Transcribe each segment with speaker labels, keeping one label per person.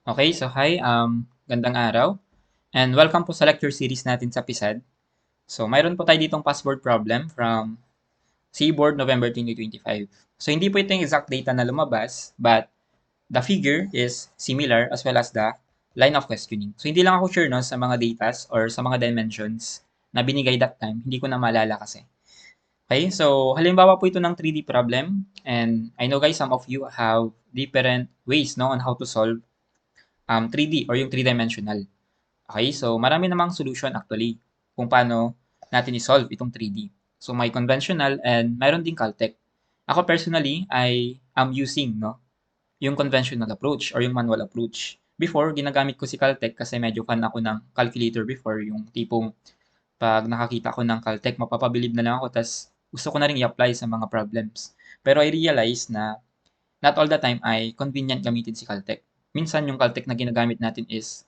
Speaker 1: Okay, so hi, gandang araw, and welcome po sa lecture series natin sa PISAD. So, mayroon po tayo ditong password problem from Seaboard November 2025. So, hindi po ito yung exact data na lumabas, but the figure is similar as well as the line of questioning. So, hindi lang ako sure no, sa mga datas or sa mga dimensions na binigay that time. Hindi ko na maalala kasi. Okay, so halimbawa po ito ng 3D problem, and I know guys, some of you have different ways no, on how to solve 3D or yung three-dimensional. Okay, so marami namang solution actually kung paano natin i-solve itong 3D. So may conventional and mayroon ding Caltech. Ako personally, I am using yung conventional approach or yung manual approach. Before, ginagamit ko si Caltech kasi medyo fan ako ng calculator before, yung tipong pag nakakita ko ng Caltech, mapapabilib na lang ako, tas gusto ko na rin i-apply sa mga problems. Pero I realize na not all the time ay convenient gamitin si Caltech. Minsan yung Caltech na ginagamit natin is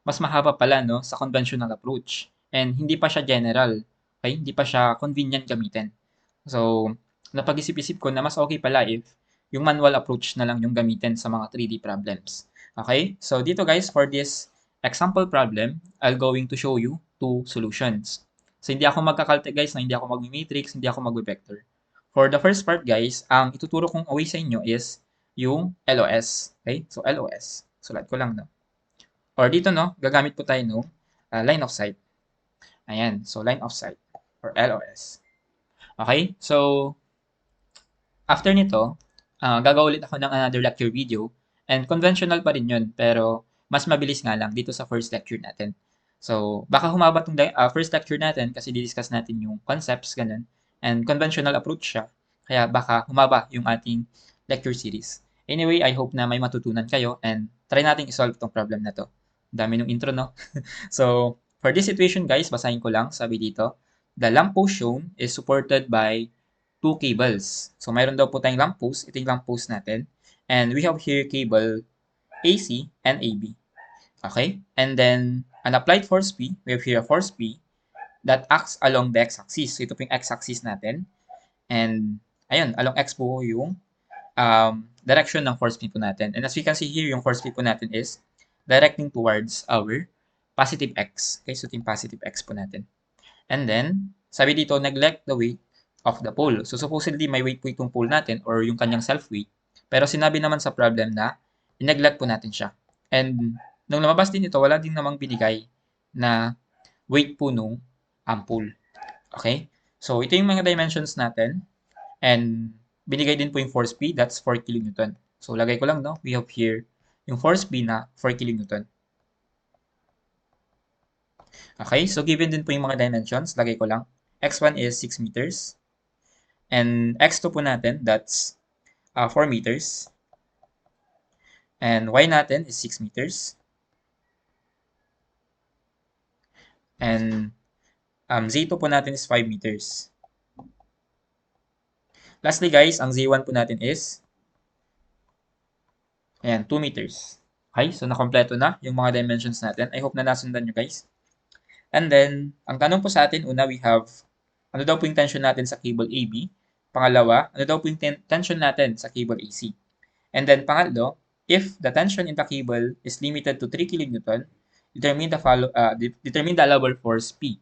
Speaker 1: mas mahaba pala no sa conventional approach. And hindi pa siya general. Okay? Hindi pa siya convenient gamitin. So, napag-isip-isip ko na mas okay pala if yung manual approach na lang yung gamitin sa mga 3D problems. Okay? So, dito guys, for this example problem, I'll going to show you two solutions. So, hindi ako magkakalte guys, na hindi ako mag-matrix, hindi ako mag-vector. For the first part guys, ang ituturo kong away sa inyo is yung LOS. Okay? So, LOS. Sulat ko lang no. Or dito no, gagamit po tayo ng line of sight. Ayan, so line of sight or LOS. Okay? So, after nito, gagawa ulit ako ng another lecture video and conventional pa rin yun pero mas mabilis nga lang dito sa first lecture natin. So, baka humaba tong first lecture natin kasi didiscuss natin yung concepts, ganun. And conventional approach siya. Kaya baka humaba yung ating lecture series. Anyway, I hope na may matutunan kayo and try natin i-solve tong problem na to. Dami ng intro, no? So, for this situation, guys, basahin ko lang. Sabi dito, the lamppost shown is supported by two cables. So, mayroon daw po tayong lamppost. Ito yung lamppost natin. And we have here cable AC and AB. Okay? And then, an applied force P, we have here a force P that acts along the x-axis. So, ito po yung x-axis natin. And, ayun, along x po yung direction ng force P po natin. And as we can see here, yung force P po natin is directing towards our positive x. Okay, so ito yung positive x po natin. And then, sabi dito, neglect the weight of the pole. So supposedly, may weight po itong pole natin or yung kanyang self-weight. Pero sinabi naman sa problem na, neglect po natin siya. And nung lumabas din ito, wala din namang binigay na weight po nung pole. Okay? So ito yung mga dimensions natin. And binigay din po yung force P, that's 4 kN. So lagay ko lang, no? We have here yung force P na 4 kN. Okay, so given din po yung mga dimensions, lagay ko lang. X1 is 6 meters. And X2 po natin, that's 4 meters. And Y natin is 6 meters. And Z2 po natin is 5 meters. Lastly guys, ang Z1 po natin is ayan, 2 meters. Okay, so nakompleto na yung mga dimensions natin. I hope na nasundan nyo guys. And then, ang tanong po sa atin, una we have, ano daw po yung tension natin sa cable AB? Pangalawa, ano daw po yung tension natin sa cable AC? And then pangatlo, if the tension in the cable is limited to 3 kN, determine the allowable force P.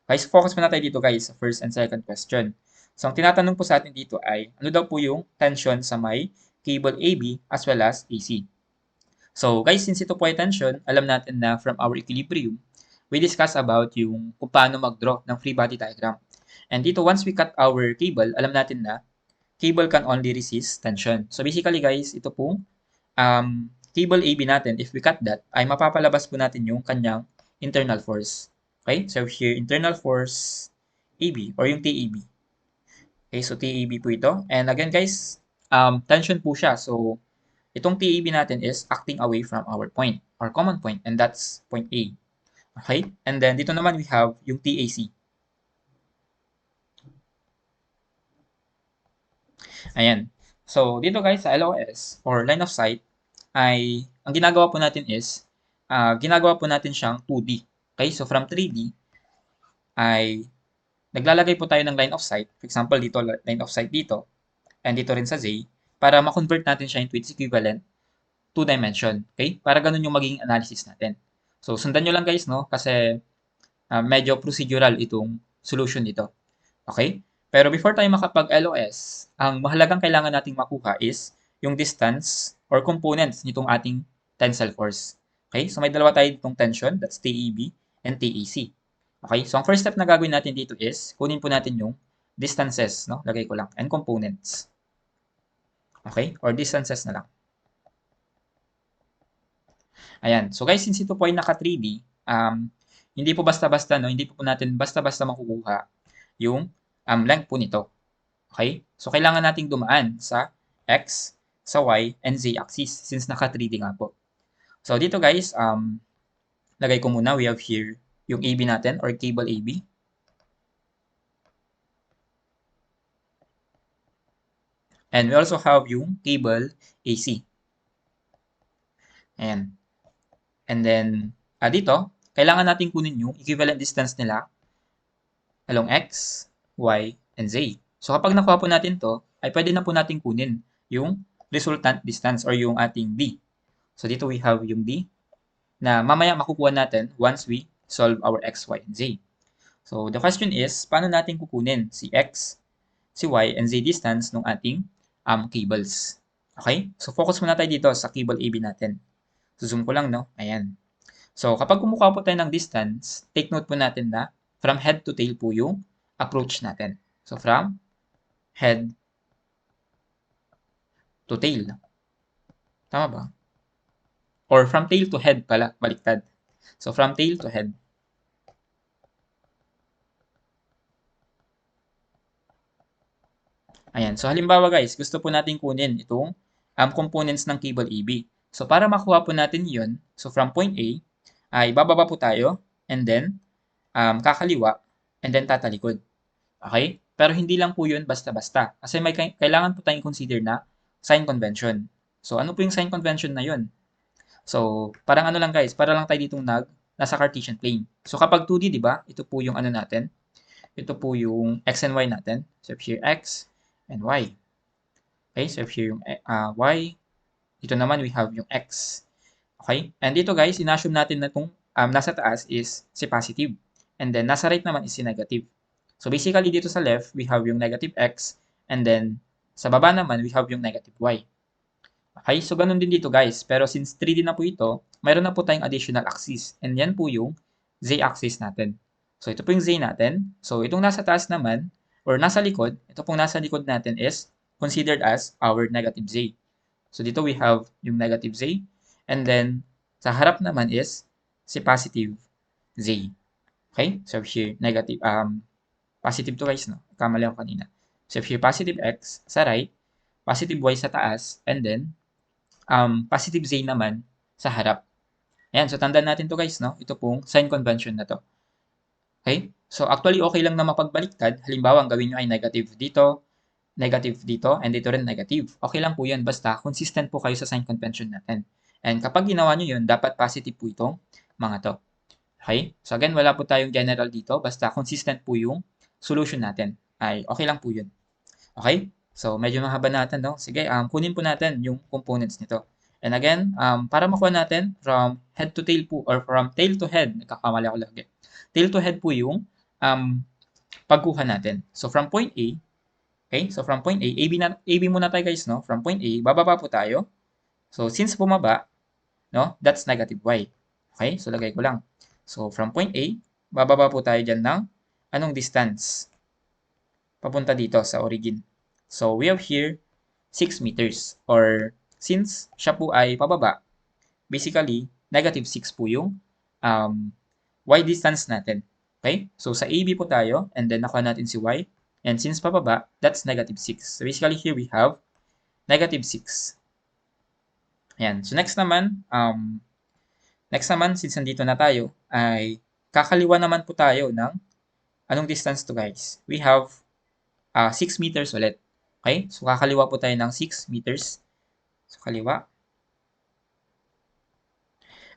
Speaker 1: Guys, focus muna tayo dito guys sa first and second question. So, ang tinatanong po sa atin dito ay, ano daw po yung tension sa may cable AB as well as AC? So, guys, since ito po ay tension, alam natin na from our equilibrium, we discuss about yung kung paano mag-draw ng free body diagram. And dito, once we cut our cable, alam natin na cable can only resist tension. So, basically, guys, ito pong cable AB natin, if we cut that, ay mapapalabas po natin yung kanyang internal force. Okay? So, here, internal force AB or yung TAB. Okay, so TAB po ito. And again, guys, tension po siya. So, itong TAB natin is acting away from our point or common point, and that's point A. Okay? And then, dito naman we have yung TAC. Ayan. So, dito guys, sa LOS or line of sight, ay ang ginagawa po natin is, ginagawa po natin siyang 2D. Okay? So, from 3D, ay naglalagay po tayo ng line of sight. For example, dito, line of sight dito, and dito rin sa Z, para ma-convert natin siya into its equivalent 2 dimension. Okay? Para ganun yung magiging analysis natin. So, sundan nyo lang guys, no? Kasi medyo procedural itong solution nito. Okay? Pero before tayo makapag-LOS, ang mahalagang kailangan nating makuha is yung distance or components nitong ating tensile force. Okay? So may dalawa tayo ditong tension, that's TEB and TEC. Okay? So ang first step na gagawin natin dito is kunin po natin yung distances, no? Lagay ko lang, and components. Okay? Or distances na lang. Ayan. So guys, since ito po ay naka 3D, hindi po basta-basta, no? Hindi po natin basta-basta makukuha yung length po nito. Okay? So, kailangan nating dumaan sa X, sa Y, and Z axis since naka 3D nga po. So, dito guys, lagay ko muna, we have here yung AB natin or cable AB. And we also have yung cable AC. Ayan. And then, dito, kailangan natin kunin yung equivalent distance nila along X, Y, and Z. So, kapag nakuha po natin to, ay pwede na po natin kunin yung resultant distance or yung ating D. So, dito we have yung D na mamaya makukuha natin once we solve our X, Y, and Z. So, the question is, paano natin kukunin si X, si Y, and Z distance ng ating cables? Okay? So, focus muna tayo dito sa cable AB natin. So, zoom ko lang, no? Ayan. So, kapag kumukuha po tayo ng distance, take note po natin na from head to tail po yung approach natin. So, from head to tail. Tama ba? Or from tail to head pala, baliktad. So, from tail to head. Ayan. So, halimbawa guys, gusto po natin kunin itong components ng cable AB. So, para makuha po natin yun, so from point A, ay bababa po tayo, and then, kakaliwa, and then tatalikod. Okay? Pero hindi lang po yun basta-basta. Kasi may kailangan po tayong consider na sign convention. So, ano po yung sign convention na yun? So, parang ano lang guys, para lang tayo ditong nasa Cartesian plane. So, kapag 2D, di ba? Ito po yung ano natin. Ito po yung X and Y natin. So, here X and Y. Okay? So, here yung Y. Dito naman, we have yung X. Okay? And dito guys, inassume natin na itong nasa taas is si positive. And then, nasa right naman is si negative. So, basically, dito sa left, we have yung negative X. And then, sa baba naman, we have yung negative Y. Okay, so ganun din dito guys. Pero since 3D na po ito, mayroon na po tayong additional axis. And yan po yung Z-axis natin. So ito po yung Z natin. So itong nasa taas naman, or nasa likod, ito pong nasa likod natin is considered as our negative Z. So dito we have yung negative Z. And then, sa harap naman is si positive Z. Okay, so here, negative, positive to guys, no? Kamali ako kanina. So here, positive X sa right, positive Y sa taas, and then, positive Z naman sa harap. Ayan, so tandaan natin to guys, no? Ito pong sign convention na to. Okay? So actually, okay lang na mapagbaliktad. Halimbawa, ang gawin nyo ay negative dito, and dito rin negative. Okay lang po yan, basta consistent po kayo sa sign convention natin. And kapag ginawa nyo yun, dapat positive po itong mga to. Okay? So again, wala po tayong general dito, basta consistent po yung solution natin. Ay, okay lang po yun. Okay? So, medyo mahaba natin, no? Sige, kunin po natin yung components nito. And again, para makuha natin from head to tail po, or from tail to head, nagkakamali ako lagi. Tail to head po yung pagkuha natin. So, from point A, okay? So, from point A, AB muna tayo guys, no? From point A, bababa po tayo. So, since bumaba, no? That's negative Y. Okay? So, lagay ko lang. So, from point A, bababa po tayo dyan ng anong distance? Papunta dito sa origin. So, we have here 6 meters. Or, since siya po ay pababa, basically, negative 6 po yung y distance natin. Okay? So, sa AB po tayo, and then nakuha natin si y. And since pababa, that's negative 6. So, basically, here we have negative 6. Ayan. So, next naman, since nandito na tayo, ay kakaliwa naman po tayo ng anong distance to guys? We have 6 meters ulit. Okay? So, kakaliwa po tayo ng 6 meters. So, kaliwa.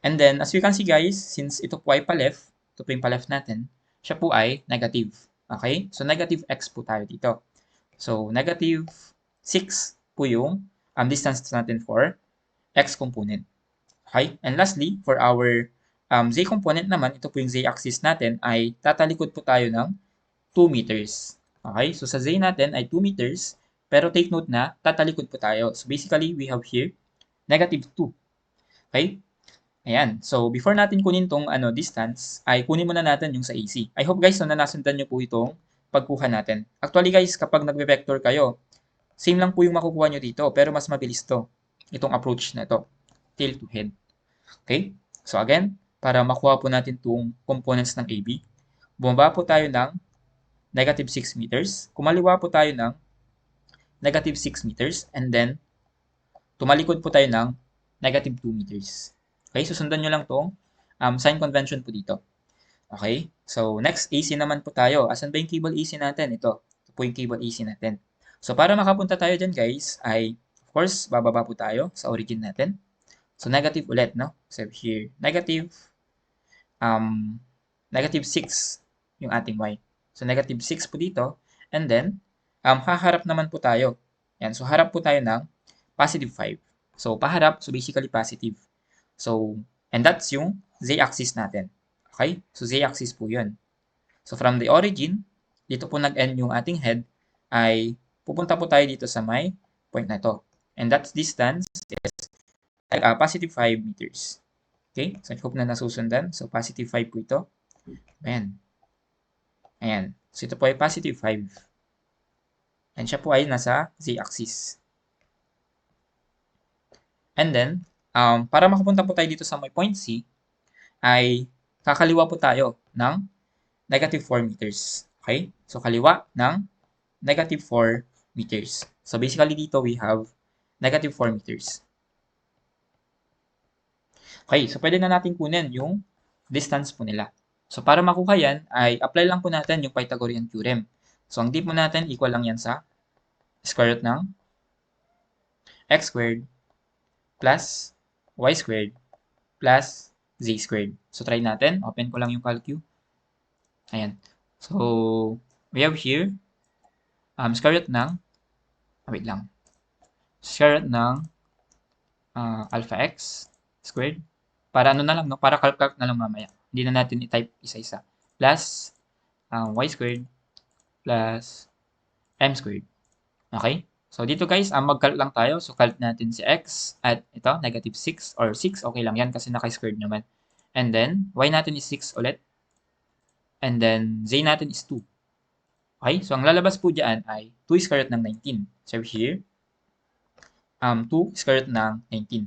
Speaker 1: And then, as you can see guys, since ito po ay pa-left, ito po yung pa-left natin, siya po ay negative. Okay? So, negative x po tayo dito. So, negative 6 po yung distance natin for x component. Okay? And lastly, for our z component naman, ito po yung z-axis natin, ay tatalikod po tayo ng 2 meters. Okay? So sa z natin ay 2 meters, pero take note na tatalikod po tayo. So basically, we have here negative 2. Okay? Ayan. So before natin kunin tong distance, ay kunin muna natin yung sa AC. I hope guys na nasundan nyo po itong pagkuha natin. Actually guys, kapag nagbe-vector kayo, same lang po yung makukuha nyo dito, pero mas mabilis to. Itong approach na ito. Tail to head. Okay? So again, para makuha po natin itong components ng AB, bumaba po tayo ng negative 6 meters. Kumaliwa po tayo ng negative 6 meters. And then, tumalikod po tayo ng negative 2 meters. Okay? Susundan nyo lang itong sign convention po dito. Okay? So, next, AC naman po tayo. Asan ba yung cable AC natin? Ito. Ito po yung cable AC natin. So, para makapunta tayo dyan, guys, ay, of course, bababa po tayo sa origin natin. So, negative ulit, no? So, here, um, negative 6 yung ating y. So, negative 6 po dito. And then, haharap naman po tayo. Yan. So, harap po tayo ng positive 5. So, paharap. So, basically positive. So, and that's yung z-axis natin. Okay? So, z-axis po yun. So, from the origin, dito po nag-end yung ating head, ay pupunta po tayo dito sa may point na ito. And that distance is positive 5 meters. Okay? So, I hope na nasusundan. So, positive 5 po ito. Ayan. Ayan. So, ito po ay positive 5. And siya po ay nasa z-axis. And then, para makapunta po tayo dito sa may point C, ay kakaliwa po tayo ng negative 4 meters. Okay? So, kaliwa ng negative 4 meters. So, basically dito we have negative 4 meters. Okay, so pwede na natin kunin yung distance po nila. So, para makuha yan, ay apply lang po natin yung Pythagorean theorem. So, ang d po natin, equal lang yan sa square root ng x squared plus y squared plus z squared. So, try natin. Open ko lang yung calcu. Ayan. So, we have here, square root ng, wait lang, square root ng alpha x squared. Para ano na lang, no? Para calc na lang mamaya. Hindi na natin i-type isa-isa. Plus y squared plus m squared. Okay? So, dito guys, mag-calc lang tayo. So, calc natin si x at ito, negative 6 or 6. Okay lang yan kasi naka-squared naman. And then, y natin is 6 ulit. And then, z natin is 2. Okay? So, ang lalabas po dyan ay 2 square root ng 19. So, here, 2 square root ng 19.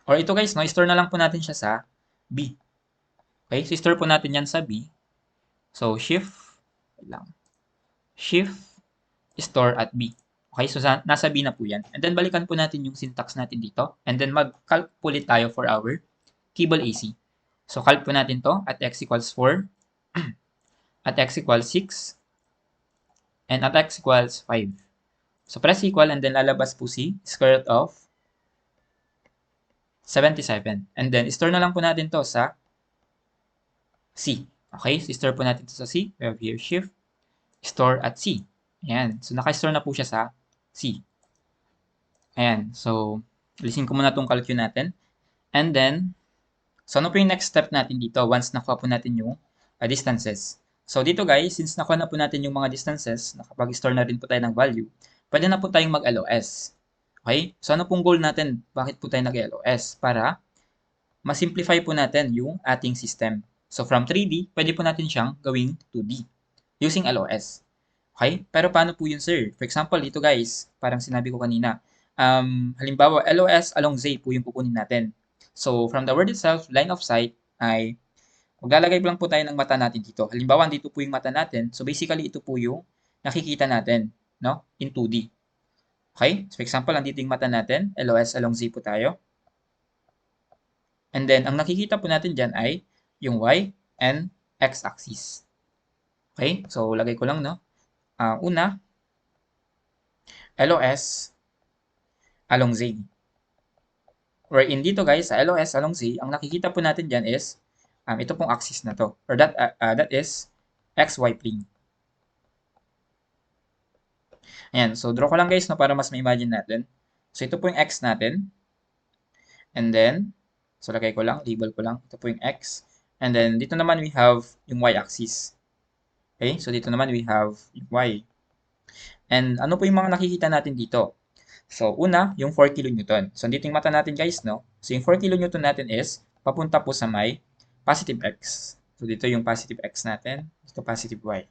Speaker 1: Or ito guys, no, store na lang po natin siya sa B. Okay? So, store po natin yan sa B. So, shift, store at B. Okay? So, nasa B na po yan. And then, balikan po natin yung syntax natin dito. And then, mag-calculate tayo for our cable AC. So, calc po natin to at x equals 4, at x equals 6, and at x equals 5. So, press equal and then lalabas po si square root of 77. And then, store na lang po natin to sa C. Okay? So, store po natin to sa C. We have here shift, store at C. Ayan. So, naka-store na po siya sa C. Ayan. So, alisin ko muna itong calculate natin. And then, so ano po yung next step natin dito once nakuha po natin yung distances? So, dito guys, since nakuha na po natin yung mga distances, nakapag-store na rin po tayo ng value, pwede na po tayong mag-LOS. Okay? So, ano pong goal natin? Bakit po tayo nag-LOS? Para ma-simplify po natin yung ating system. So, from 3D, pwede po natin siyang gawing 2D using LOS. Okay? Pero paano po yun, sir? For example, dito guys, parang sinabi ko kanina, halimbawa, LOS along Z po yung kukunin natin. So, from the word itself, line of sight, ay maglalagay lang po tayo ng mata natin dito. Halimbawa, dito po yung mata natin. So, basically, ito po yung nakikita natin, no? In 2D. Okay? So, for example, andito yung mata natin. LOS along Z po tayo. And then, ang nakikita po natin dyan ay yung Y and X axis. Okay? So, lagay ko lang, no? Una, LOS along Z. Wherein dito guys, sa LOS along Z, ang nakikita po natin dyan is ito pong axis na to. Or that is XY plane. Ayan. So, draw ko lang guys no, para mas ma-imagine natin. So, ito po yung x natin. And then, so lagay ko lang, label ko lang. Ito po yung x. And then, dito naman we have yung y-axis. Okay? So, dito naman we have yung y. And ano po yung mga nakikita natin dito? So, una, yung 4 kN. So, dito yung mata natin guys, no? So, yung 4 kN natin is papunta po sa may positive x. So, dito yung positive x natin. Dito positive y.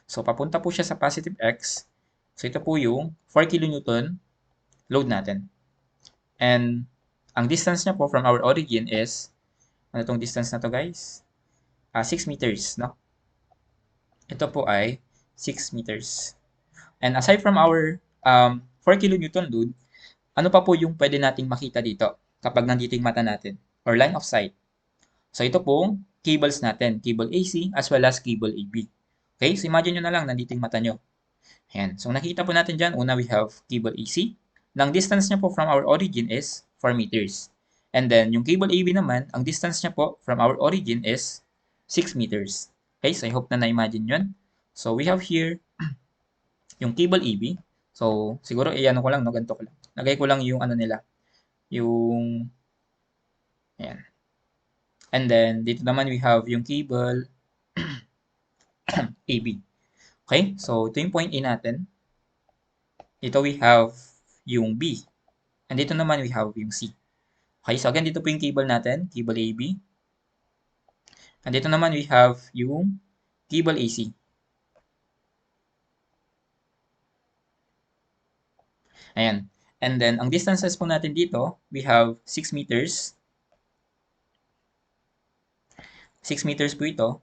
Speaker 1: So, papunta po siya sa positive x. So, ito po yung 4 kN load natin. And, ang distance niya po from our origin is, ano tong distance na to guys? 6 meters, no? Ito po ay 6 meters. And aside from our 4 kN load, ano pa po yung pwede nating makita dito kapag nandito yung mata natin or line of sight? So ito pong cables natin, cable AC as well as cable AB. Okay, so imagine nyo na lang nandito yung mata nyo. Ayan. So nakita po natin dyan, una we have cable AC. Ang distance niya po from our origin is 4 meters. And then yung cable AB naman, ang distance niya po from our origin is 6 meters. Okay, so I hope na na-imagine yun. So we have here yung cable AB. So siguro i-ano ko lang, no, ganito ko lang. Lagay ko lang yung ano nila, yung ayan. And then dito naman we have yung cable AB. Okay? So ito yung point A natin. Dito we have yung B. And dito naman we have yung C. Okay? So again, dito po yung cable natin, cable AB. And dito naman we have yung cable AC. Ayan. And then, ang distances po natin dito, we have 6 meters. 6 meters po ito.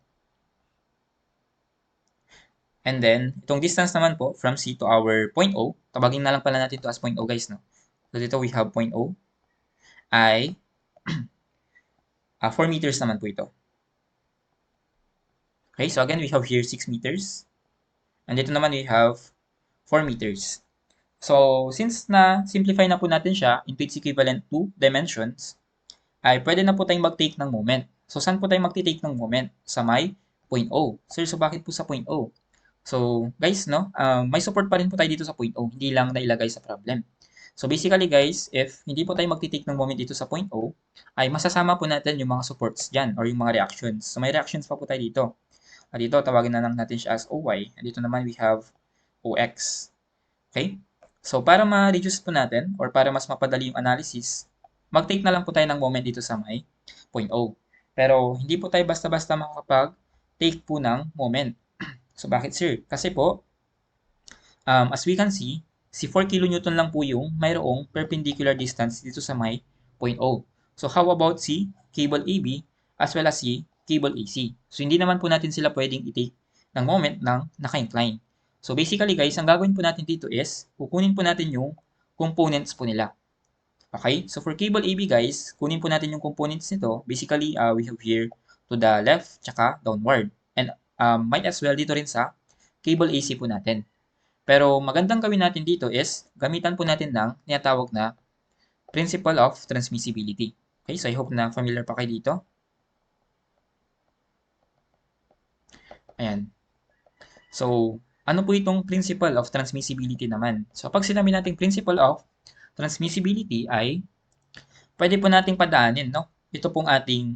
Speaker 1: And then, itong distance naman po from C to our point O, tawagin na lang pala natin ito as point O guys, no? So dito we have point O ay 4 meters naman po ito. Okay, so again, we have here 6 meters. And dito naman we have 4 meters. So, since na-simplify na po natin siya into its equivalent to dimensions, ay pwede na po tayong mag-take ng moment. So, saan po tayo mag-take ng moment? Sa may point O. Sir, so bakit po sa point O? So, guys, no, may support pa rin po tayo dito sa point O, hindi lang nailagay sa problem. So, basically, guys, if hindi po tayo mag-take ng moment dito sa point O, ay masasama po natin yung mga supports dyan or yung mga reactions. So, may reactions pa po tayo dito. Dito, tawagin na lang natin siya as OY. Dito naman we have OX. Okay? So, para ma-reduce po natin or para mas mapadali yung analysis, mag-take na lang po tayo ng moment dito sa may point O. Pero, hindi po tayo basta-basta makakapag-take po ng moment. So, bakit sir? Kasi po, as we can see, si 4 kN lang po yung mayroong perpendicular distance dito sa may point O. So, how about si cable AB as well as si cable AC? So, hindi naman po natin sila pwedeng i-take ng moment ng naka-incline. So, basically guys, ang gagawin po natin dito is, kukunin po natin yung components po nila. Okay? So, for cable AB guys, kunin po natin yung components nito. Basically, we have here to the left, tsaka downward. And might as well dito rin sa cable AC po natin. Pero magandang gawin natin dito is, gamitan po natin ng tinatawag na principle of transmissibility. Okay, so I hope na familiar pa kayo dito. Ayan. So, ano po itong principle of transmissibility naman? So, pag sinabi natin principle of transmissibility ay, pwede po nating padaanin, no? Ito pong ating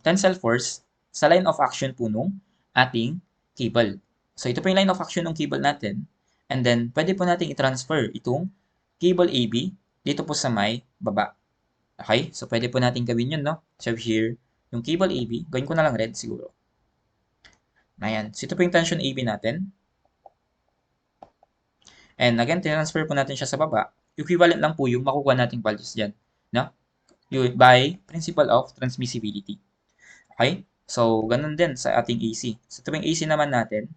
Speaker 1: tensile force sa line of action po nung ating cable. So, ito po yung line of action ng cable natin. And then, pwede po nating i-transfer itong cable AB dito po sa may baba. Okay? So, pwede po nating gawin yun, no? So, here, yung cable AB, gawin ko na lang red siguro. Ayan. So, ito po yung tension AB natin. And again, transfer po natin siya sa baba. Equivalent lang po yung makukuha nating values dyan. No? By principle of transmissibility. Okay? So, ganun din sa ating AC. So, ito yung AC naman natin.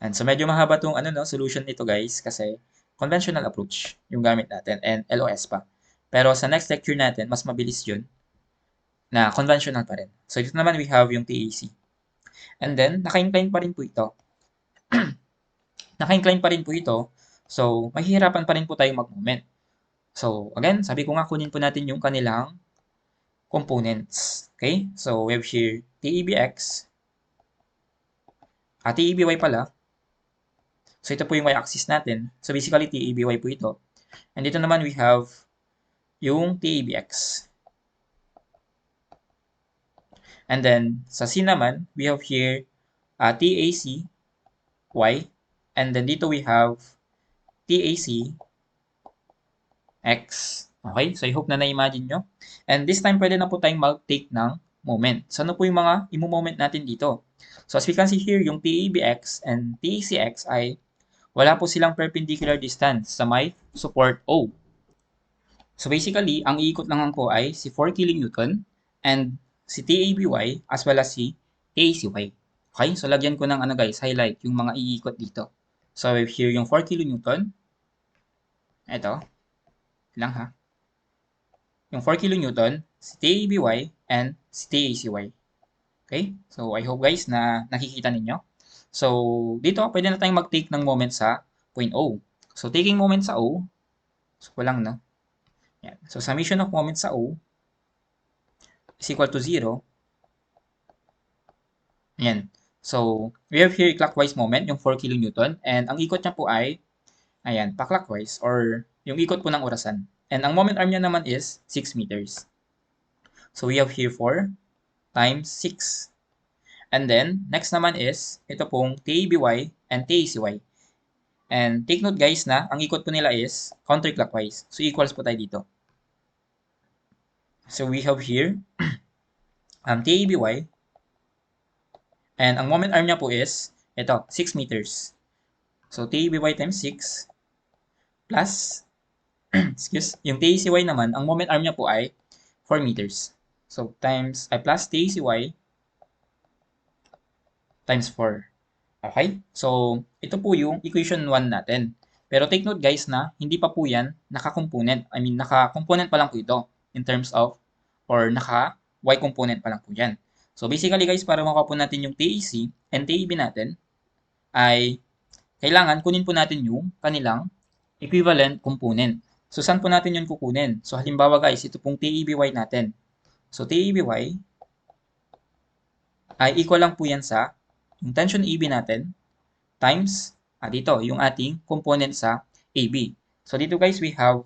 Speaker 1: And so, medyo mahaba itong solution nito guys kasi conventional approach yung gamit natin and LOS pa. Pero sa next lecture natin, mas mabilis yun na conventional pa rin. So, dito naman we have yung TAC. And then, naka-incline pa rin po ito. Naka-incline pa rin po ito. So, mahihirapan pa rin po tayong mag-moment. So, again, sabi ko nga kunin po natin yung kanilang components. Okay? So, we have here TEBX. TEBY pala. So, ito po yung y-axis natin. So, basically, TABY po ito. And dito naman, we have yung TABX. And then, sa C naman, we have here TACY. And then, dito we have TACX. Okay? So, I hope na na-imagine nyo. And this time, pwede na po tayong mag-take ng moment. So, ano po yung mga imo-moment natin dito? So, as we can see here, yung TABX and TACX ay wala po silang perpendicular distance sa may support O. So basically, ang iikot lang po ay si 4 kN and si TABY as well as si TACY. Okay? So lagyan ko ng guys, highlight yung mga iikot dito. So here yung 4 kN. Ito. Lang ha. Yung 4 kN, si TABY and si TACY. Okay? So I hope guys na nakikita ninyo. So dito, pwede na tayong mag-take ng moment sa point O. So taking moment sa O, so walang no. Yan. So summation of moment sa O is equal to 0. Ayan. So, we have here clockwise moment, yung 4 kN. And ang ikot niya po ay, ayan, pa-clockwise or yung ikot po ng orasan. And ang moment arm niya naman is 6 meters. So, we have here 4 times 6. And then, next naman is, ito pong TABY and TACY. And take note guys na, ang ikot po nila is counterclockwise. So, equals po tayo dito. So, we have here, TABY. And ang moment arm niya po is, ito, 6 meters. So, TABY times 6 plus, excuse, yung TACY naman, ang moment arm niya po ay 4 meters. So, plus TACY times 4. Okay? So, ito po yung equation 1 natin. Pero take note guys na hindi pa po yan naka-component. I mean, naka-component pa lang po ito in terms of, or naka-y component pa lang po yan. So, basically guys, para makuha po natin yung TAC and TAB natin, ay kailangan kunin po natin yung kanilang equivalent component. So, saan po natin yun kukunin? So, halimbawa guys, ito pong TABY natin. So, TABY ay equal lang po yan sa yung tension AB natin times dito, yung ating component sa AB. So, dito guys, we have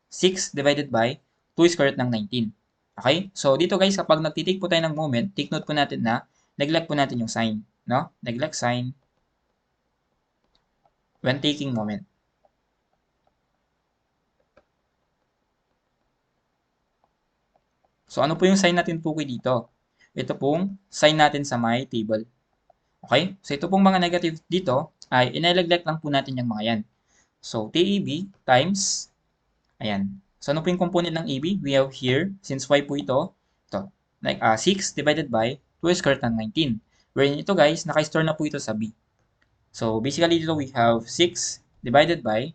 Speaker 1: 6 divided by 2 square root ng 19. Okay? So, dito guys, kapag nagtitake po tayo ng moment, take note po natin na neglect po natin yung sign. No? Neglect sign when taking moment. So, ano po yung sign natin po dito? Ito pong sign natin sa my table. Okay? So, ito pong mga negative dito ay inelegect lang po natin yung mga yan. So, TAB times, ayan. So, ano po yung component ng AB? We have here, since y po ito, 6 divided by 2 square root ng 19. Wherein ito guys, naka-store na po ito sa B. So, basically dito we have 6 divided by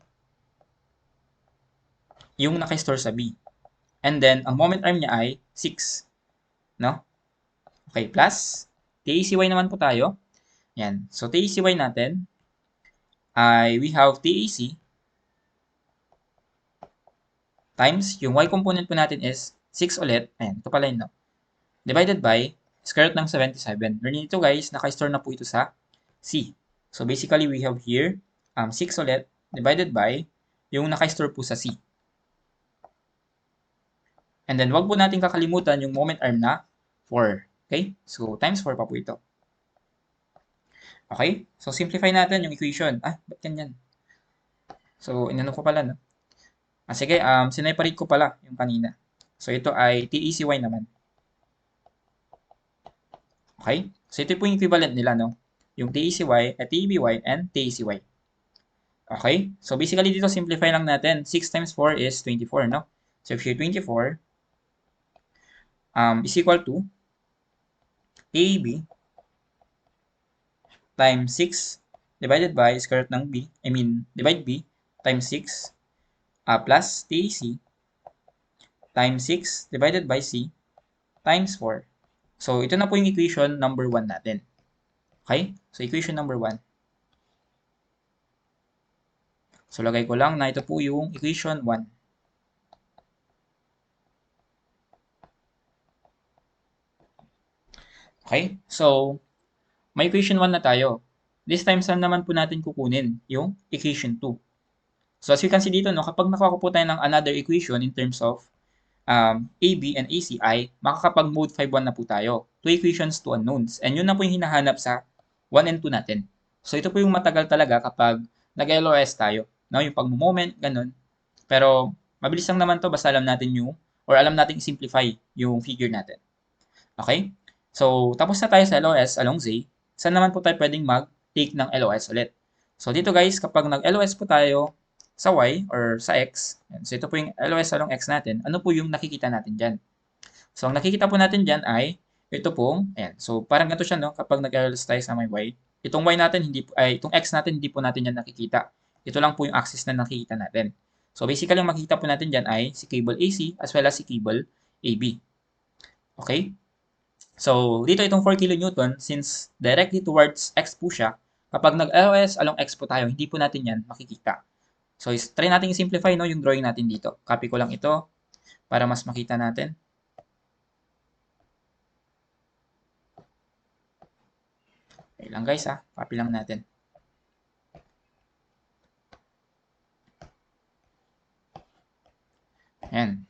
Speaker 1: yung naka-store sa B. And then, ang moment arm niya ay 6. No? Okay, plus, TACY naman po tayo. Yan. So, TACY natin ay we have TAC times yung y component po natin is 6 ulit. Ayan, ito pala yun, no? Divided by square root ng 77. Learning ito guys, naka-store na po ito sa C. So, basically, we have here 6 ulit divided by yung naka-store po sa C. And then, wag po natin kakalimutan yung moment arm na 4. Okay? So, times 4 pa po ito. Okay? So, simplify natin yung equation. Ba't ganyan? So, inano ko pala, no? Sige, sineparate ko pala yung kanina. So, ito ay TECY naman. Okay? So, ito po yung equivalent nila, no? Yung TECY, TEBY, and TECY. Okay? So, basically, dito simplify lang natin. 6 times 4 is 24, no? So, if here 24 is equal to TEB times 6 divided by square root ng B, divide B times 6 plus TAC times 6 divided by C times 4. So, ito na po yung equation number 1 natin. Okay? So, equation number 1. So, lagay ko lang na ito po yung equation 1. Okay? So, may equation 1 na tayo. this time, saan naman po natin kukunin yung equation 2? So, as you can see dito, no, kapag nakuha ko po tayo ng another equation in terms of AB and AC ay makakapag-mode 5-1 na po tayo. 2 equations, 2 unknowns. And yun na po yung hinahanap sa 1 and 2 natin. So, ito po yung matagal talaga kapag nag-LOS tayo. No? Yung pag-moment, ganun. Pero, mabilis lang naman to basta alam natin yung, or alam natin i-simplify yung figure natin. Okay? So, tapos na tayo sa LOS along Z. Saan naman po tayo pwedeng mag-take ng LOS ulit? So, dito guys, kapag nag-LOS po tayo sa Y or sa X, so ito po yung LOS along X natin, ano po yung nakikita natin dyan? So, ang nakikita po natin dyan ay ito pong, ayan. So, parang ganito siya, no? Kapag nag-LOS tayo sa may Y, itong Y natin, itong X natin, hindi po natin yan nakikita. Ito lang po yung axis na nakikita natin. So, basically, ang makikita po natin dyan ay si cable AC as well as si cable AB. Okay? So, dito itong 4 kN, since directly towards X po siya, kapag nag-LOS along X po tayo, hindi po natin yan makikita. So, try natin i-simplify no, yung drawing natin dito. Copy ko lang ito para mas makita natin. Okay lang guys ha, copy lang natin. Ayan.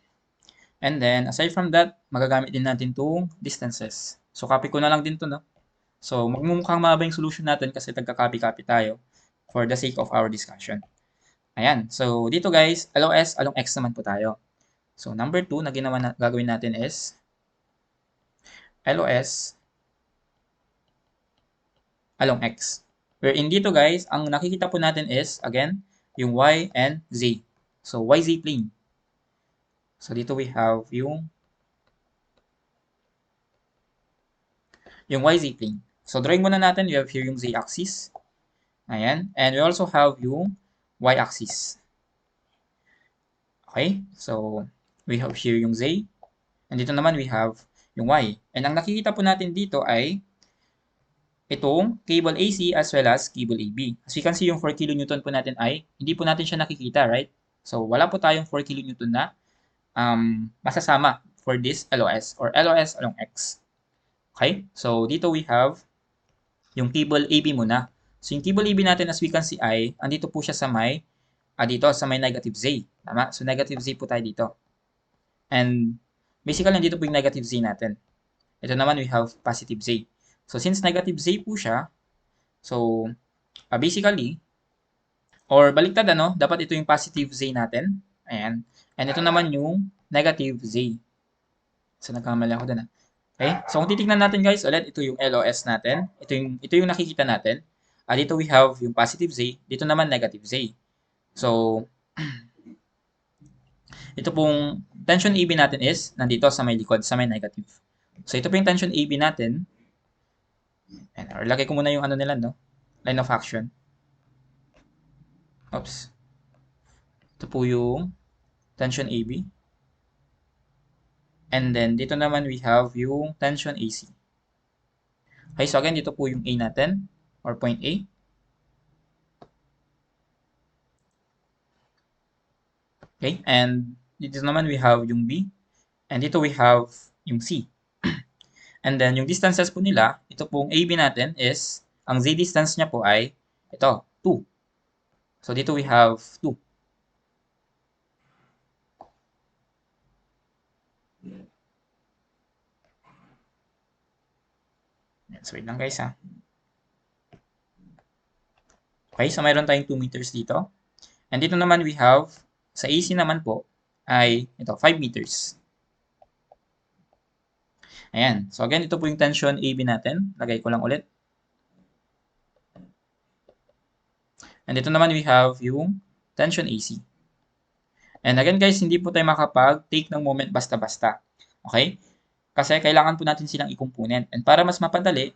Speaker 1: And then, aside from that, magagamit din natin itong distances. So, copy ko na lang din to, no? So, magmumukhang mahaba yung solution natin kasi tagka-copy-copy tayo for the sake of our discussion. Ayan. So, dito guys, LOS along X naman po tayo. So, number 2 na gagawin natin is LOS along X. Wherein dito guys, ang nakikita po natin is, again, yung Y and Z. So, YZ plane. So, dito we have yung YZ plane. So, drawing muna natin, we have here yung Z axis. Ayan. And we also have yung Y axis. Okay? So, we have here yung Z. And dito naman we have yung Y. And ang nakikita po natin dito ay itong cable AC as well as cable AB. As you can see, yung 4 kN po natin ay hindi po natin siya nakikita, right? So, wala po tayong 4 kN na masasama for this LOS or LOS along X. Okay? So, dito we have yung cable AB muna. So, yung cable AB natin as we can see ay andito po siya sa may dito sa may negative Z. Tama? So, negative Z po tayo dito. And basically, nandito po yung negative Z natin. Ito naman, we have positive Z. So, since negative Z po siya, so, basically, or baliktad, ano, dapat ito yung positive Z natin. Ayan. And ito naman yung negative Z. So, nagkamali ako dun, Okay? So, kung titignan natin, guys, ulit, ito yung LOS natin. Ito yung nakikita natin. Dito we have yung positive Z. Dito naman, negative Z. So, ito pong tension AB natin is nandito sa may likod, sa may negative. So, ito po yung tension AB natin. And, or lagay ko muna yung ano nila, no? Line of action. Oops. Ito po yung tension AB. And then, dito naman we have yung tension AC. Okay, so again, dito po yung A natin, or point A. Okay, and dito naman we have yung B. And dito we have yung C. And then, yung distances po nila, ito pong AB natin is, ang Z distance niya po ay, ito, 2. So, dito we have 2. So, wait lang guys ha. Okay, so mayroon tayong 2 meters dito. And dito naman we have, sa AC naman po, ay ito, 5 meters. Ayan. So again, ito po yung tension AB natin. Lagay ko lang ulit. And dito naman we have yung tension AC. And again guys, hindi po tayo makapag-take ng moment basta-basta. Okay? Kasi kailangan po natin silang i-component. And para mas mapadali,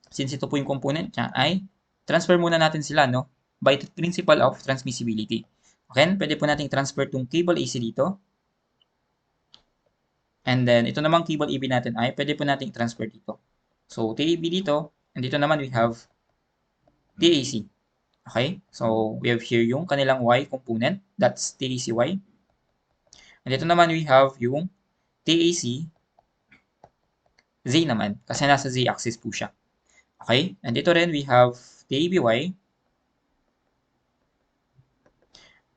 Speaker 1: since ito po yung component niya, ay transfer muna natin sila, no? By the principle of transmissibility. Okay? Pwede po natin transfer tong cable AC dito. And then, ito namang cable AB natin ay pwede po natin transfer dito. So, TAB dito, and dito naman we have TAC. Okay? So, we have here yung kanilang Y component. That's TACY. And dito naman we have yung TAC Z naman, kasi nasa Z axis po siya. Okay? And dito rin we have TABY.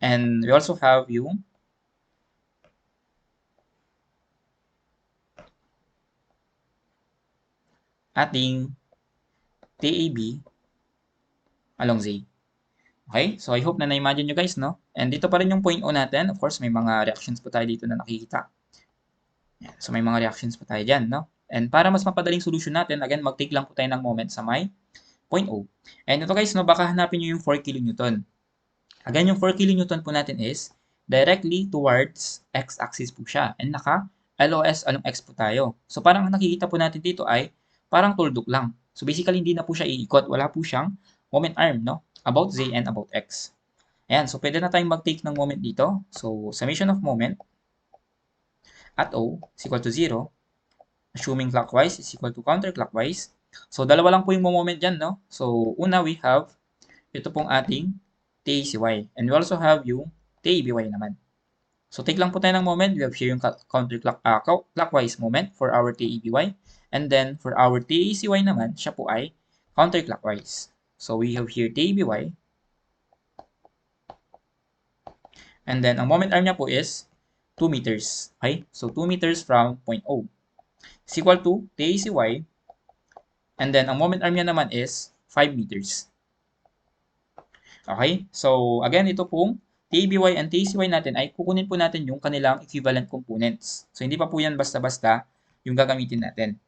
Speaker 1: And we also have yung ating TAB along Z. Okay? So, I hope na na-imagine nyo guys, no? And dito pa rin yung point O natin. Of course, may mga reactions po tayo dito na nakikita. Yan. So, may mga reactions po tayo dyan, no? And para mas mapadaling solution natin, again, mag-take lang po tayo ng moment sa may point O. And ito guys, no, baka hanapin nyo yung 4 kN. Again, yung 4 kN po natin is directly towards x-axis po siya. And naka-LOS along x po tayo. So, parang nakikita po natin dito ay parang tuldok lang. So, basically, hindi na po siya iikot. Wala po siyang moment arm, no? About z and about x. Ayan, so pwede na tayong mag-take ng moment dito. So, summation of moment at O is equal to 0. Assuming clockwise is equal to counterclockwise. So, dalawa lang po yung moment dyan, no? So, una we have ito pong ating TACY. And we also have yung TABY naman. So, take lang po tayo ng moment. We have here yung clockwise moment for our TABY. And then, for our TACY naman, siya po ay counterclockwise. So, we have here TABY. And then, ang moment arm niya po is 2 meters. Okay? So, 2 meters from point O. Is equal to TACY. And then, ang moment arm niya naman is 5 meters. Okay? So, again, ito pong TABY and TACY natin ay kukunin po natin yung kanilang equivalent components. So, hindi pa po yan basta-basta yung gagamitin natin.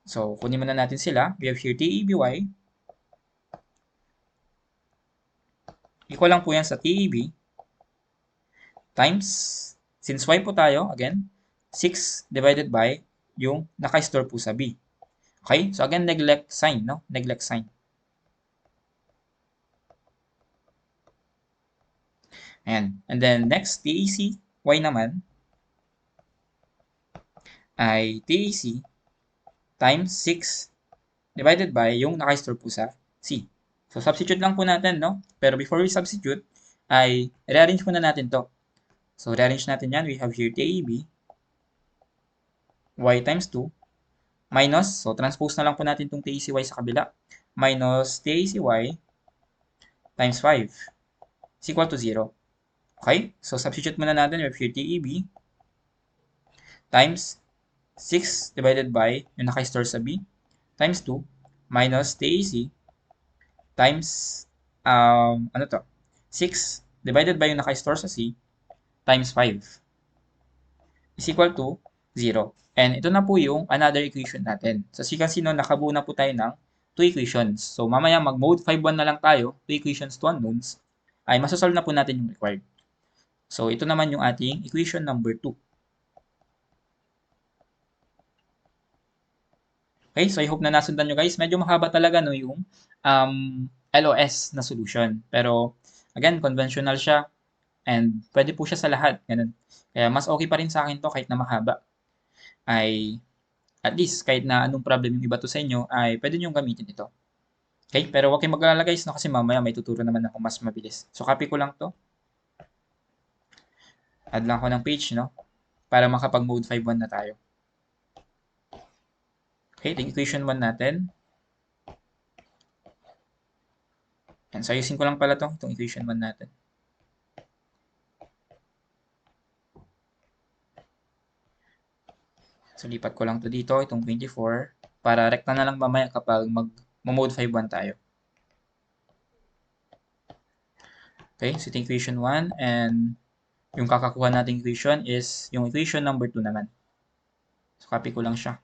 Speaker 1: So, kunin muna natin sila. We have here TABY. Equal lang po yan sa TAB times, since Y po tayo, again, 6 divided by yung naka-store po sa B. Okay? So, again, neglect sign, no? Neglect sign. Ayan. And then, next, TAC, Y naman, ay TAC times 6 divided by yung naka-store po sa C. So, substitute lang po natin, no? Pero before we substitute, ay rearrange muna natin to. So, rearrange natin yan. We have here TAB, Y times 2, minus, so transpose na lang po natin itong TACY sa kabila, minus TACY times 5 is equal to 0. Okay? So, substitute muna natin. We have here TAB times 6 divided by yung naka-store sa B times 2 minus TAC times, 6 divided by yung naka-store sa C times 5 is equal to 0. And ito na po yung another equation natin. So, as you can see, no, nakabuo na po tayo ng 2 equations. So, mamaya mag-mode 5.1 na lang tayo, 2 equations, 2 unknowns, ay masasolve na po natin yung required. So, ito naman yung ating equation number 2. Okay, so I hope na nasundan nyo guys. Medyo mahaba talaga no, yung LOS na solution. Pero, again, conventional siya. And pwede po siya sa lahat. Ganun. Kaya mas okay pa rin sa akin to kahit na mahaba. Ay, at least, kahit na anong problem yung iba to sa inyo, ay pwede nyo gamitin ito. Okay, pero huwag kayong mag-alala guys, no, kasi mamaya may tuturo naman ako mas mabilis. So, copy ko lang to. Add lang ako ng page, no? Para makapag-mode 5.1 na tayo. Okay, ito equation 1 natin. And so, ayusin ko lang pala itong equation 1 natin. So, lipat ko lang to dito, itong 24, para rekta na lang mamaya kapag mag-mode 5.1 tayo. Okay, so ito equation 1, and yung kakakuha nating equation is yung equation number 2 naman. So, copy ko lang siya.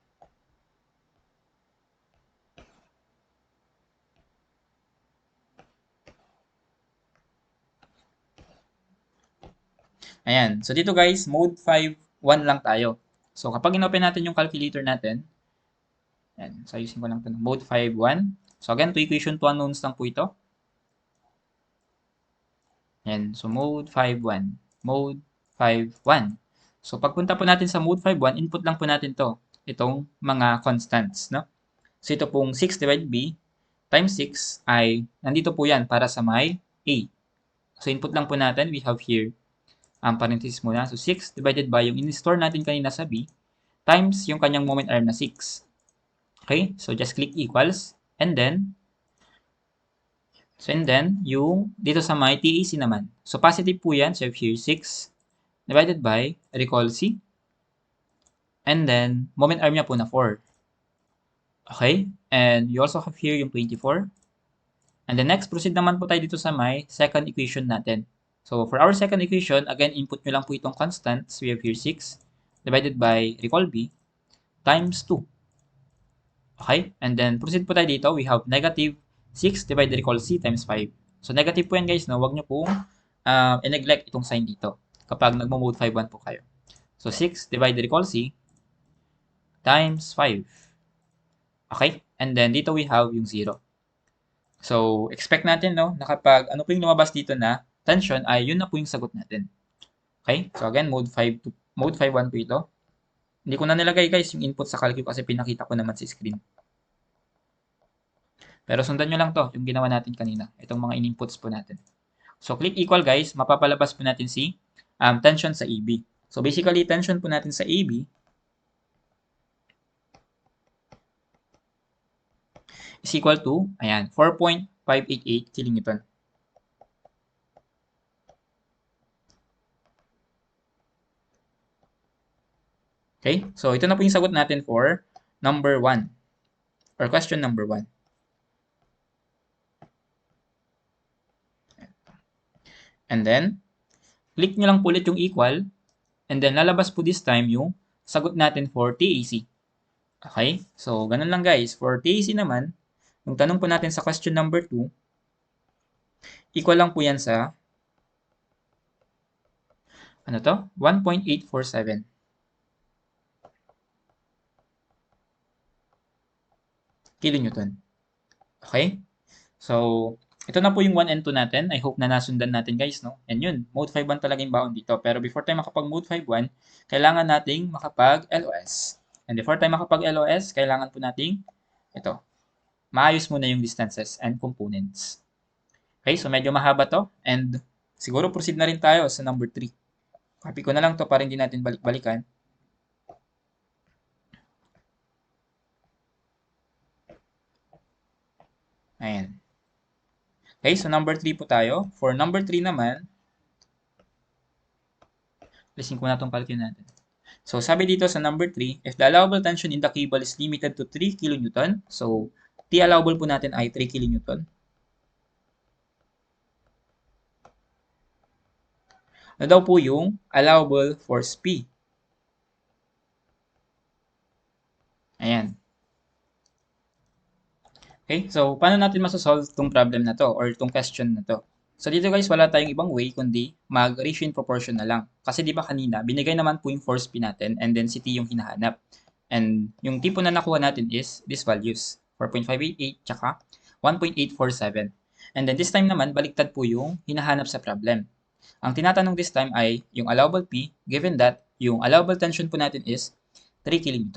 Speaker 1: Ayan. So, dito guys, mode 5.1 lang tayo. So, kapag inopen natin yung calculator natin, ayan. So, ayusin ko lang ito. Mode 5.1. So, again, to equation 2 unknowns lang po ito. Ayan. So, mode 5.1. Mode 5.1. So, pagpunta po natin sa mode 5.1, input lang po natin to. Itong mga constants, no? So, ito pong 6 divided B times 6 ay, nandito po yan para sa may A. So, input lang po natin. We have here parenthesis muna. So, 6 divided by yung in-store natin kanina sa B times yung kanyang moment arm na 6. Okay? So, just click equals and then So, and then, yung dito sa may TAC naman. So, positive po yan. So, if here 6 divided by, recall C. And then, moment arm niya po na 4. Okay? And you also have here yung 24. And then next, proceed naman po tayo dito sa may second equation natin. So, for our second equation, again, input nyo lang po itong constants. We have here 6 divided by, recall B, times 2. Okay? And then, proceed po tayo dito. We have negative 6 divided by, recall C, times 5. So, negative po yan guys, no? Huwag nyo pong i-neglect itong sign dito kapag nagmo-mode 5-1 po kayo. So, 6 divided by, recall C, times 5. Okay? And then, dito we have yung 0. So, expect natin, no, na kapag ano po yung lumabas dito na tension, ay yun na po yung sagot natin. Okay? So, again, mode 5-1 po ito. Hindi ko na nilagay, guys, yung input sa calculus kasi pinakita ko naman sa screen. Pero sundan nyo lang to, yung ginawa natin kanina. Itong mga in-inputs po natin. So, click equal, guys. Mapapalabas po natin si tension sa AB. So, basically, tension po natin sa AB is equal to, ayan, 4.588 kN. Okay? So, ito na po yung sagot natin for number 1 or question number 1. And then, click nyo lang po ulit yung equal and then lalabas po this time yung sagot natin for TAC. Okay? So, ganun lang guys. For TAC naman, yung tanong po natin sa question number 2, equal lang po yan sa ano to? 1.847 kilonewton. Okay? So, ito na po yung 1 and 2 natin. I hope na nasundan natin guys, no? And yun, mode 5-1 talaga yung baon dito. Pero before tayo makapag mode 5-1, kailangan nating makapag LOS. And before tayo makapag LOS, kailangan po nating ito, maayos muna yung distances and components. Okay, so medyo mahaba to. And siguro proceed na rin tayo sa number 3. Copy ko na lang to para hindi natin balik-balikan. Ayan. Okay, so number 3 po tayo. For number 3 naman, lisin ko na itong calculate natin. So, sabi dito sa number 3, if the allowable tension in the cable is limited to 3 kN, so, T allowable po natin ay 3 kN. Ano daw po yung allowable force P? Ayan. Okay, so paano natin masasolve itong problem na to or itong question na to? So dito guys, wala tayong ibang way kundi mag-ratio in proportion na lang. Kasi di ba kanina, binigay naman po yung force P natin and density yung hinahanap. And yung tipo na nakuha natin is these values, 4.588 tsaka 1.847. And then this time naman, baliktad po yung hinahanap sa problem. Ang tinatanong this time ay yung allowable P, given that yung allowable tension po natin is 3 kN.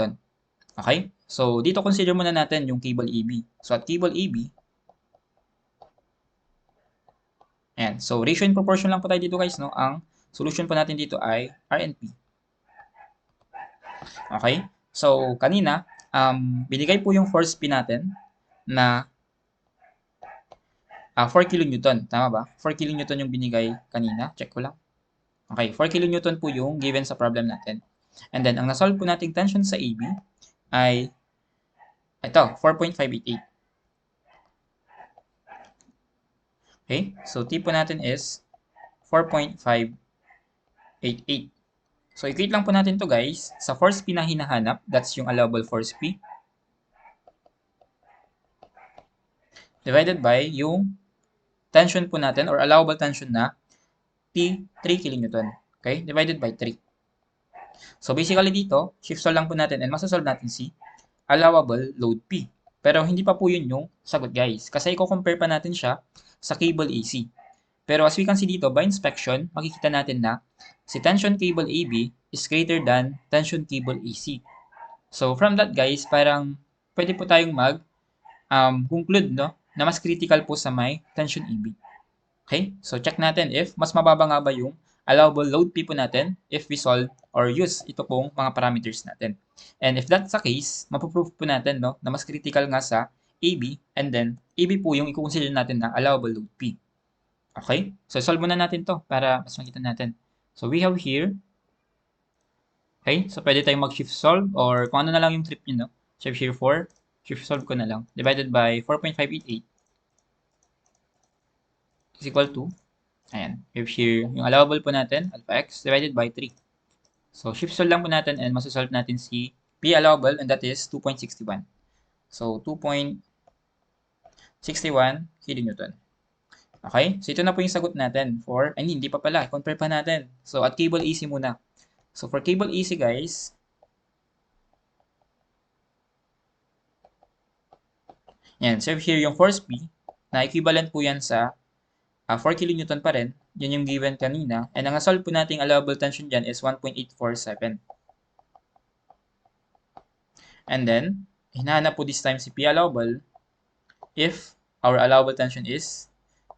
Speaker 1: Okay? So, dito consider muna natin yung cable AB. So, at cable AB, ayan. So, ratio in proportion lang po tayo dito guys, no? Ang solution po natin dito ay RNP. Okay? So, kanina, binigay po yung force P natin na 4 kN. Tama ba? 4 kN yung binigay kanina. Check ko lang. Okay, 4 kN po yung given sa problem natin. And then, ang nasolve po nating tension sa AB ay ito, 4.588. Okay? So, T po natin is 4.588. So, equate lang po natin to guys sa force P na hinahanap. That's yung allowable force P. Divided by yung tension po natin or allowable tension na T 3 kN. Okay? Divided by 3. So, basically dito, shift solve lang po natin and masasolve natin si allowable load P. Pero hindi pa po yun yung sagot guys. Kasi i-compare pa natin siya sa cable AC. Pero as we can see dito, by inspection, makikita natin na si tension cable AB is greater than tension cable AC. So from that guys, parang pwede po tayong conclude no, na mas critical po sa may tension AB. Okay? So check natin if mas mababa nga ba yung allowable load P po natin if we solve or use ito pong mga parameters natin. And if that's the case, mapoprove po natin no, na mas critical nga sa AB, and then AB po yung i-consider natin na allowable load P. Okay? So, solve muna natin to para mas makita natin. So, we have here, okay? So, pwede tayong mag-shift solve or kung ano na lang yung trip nyo, no? Shift here 4, shift solve ko na lang. Divided by 4.588 is equal to, ayan, we have here yung allowable po natin, alpha x, divided by 3. So, shift solve lang po natin and masasolve natin si P allowable and that is 2.61. So, 2.61 kilonewton. Okay? So, ito na po yung sagot natin for, hindi pa pala, compare pa natin. So, at cable EC muna. So, for cable EC, guys, yan, so here yung force P, na equivalent po yan sa 4 kilonewton pa rin. Yan yung given kanina. And ang solve po nating allowable tension dyan is 1.847. And then, hinahanap po this time si P allowable if our allowable tension is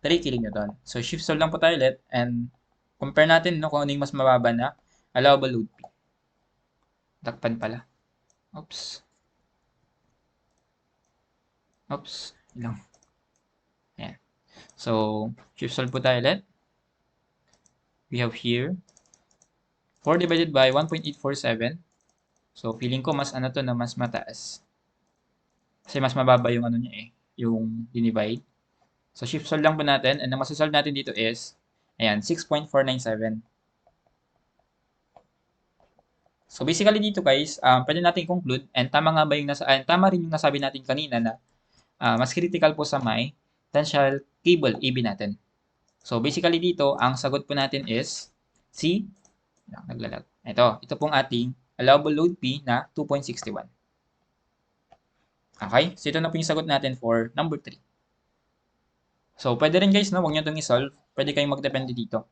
Speaker 1: 3 kilonewton. So, shift solve lang po tayo ulit and compare natin no, kung ano yung mas mababa na allowable load P. Takpan pala. Oops. Ilang. Ayan. So, shift solve po tayo ulit. We have here 4 divided by 1.847. So, feeling ko mas ano to na mas mataas. Kasi mas mababa yung ano niya eh, yung dinivide. So, shift solve lang po natin. And ang masasolve natin dito is, ayan, 6.497. So, basically dito guys, pwede natin conclude, and tama nga ba yung tama rin yung nasabi natin kanina na mas critical po sa may tensile cable AB natin. So, basically dito, ang sagot po natin is C. Naglalag. Ito pong ating allowable load P na 2.61. Okay? So, ito na po yung sagot natin for number 3. So, pwede rin guys, no? Huwag nyo itong i-solve. Pwede kayong magdepende dito.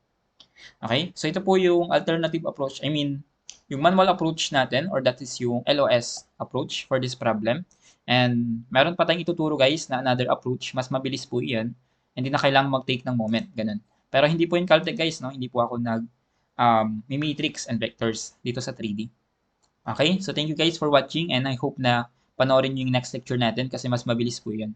Speaker 1: Okay? So, ito po yung alternative approach. I mean, yung manual approach natin or that is yung LOS approach for this problem. And meron pa tayong ituturo guys na another approach. Mas mabilis po yan. Hindi na kailangan mag-take ng moment. Ganun. Pero hindi po yung Caltech guys, no? Hindi po ako matrix and vectors dito sa 3D. Okay? So, thank you guys for watching and I hope na panoorin nyo yung next lecture natin kasi mas mabilis po yan.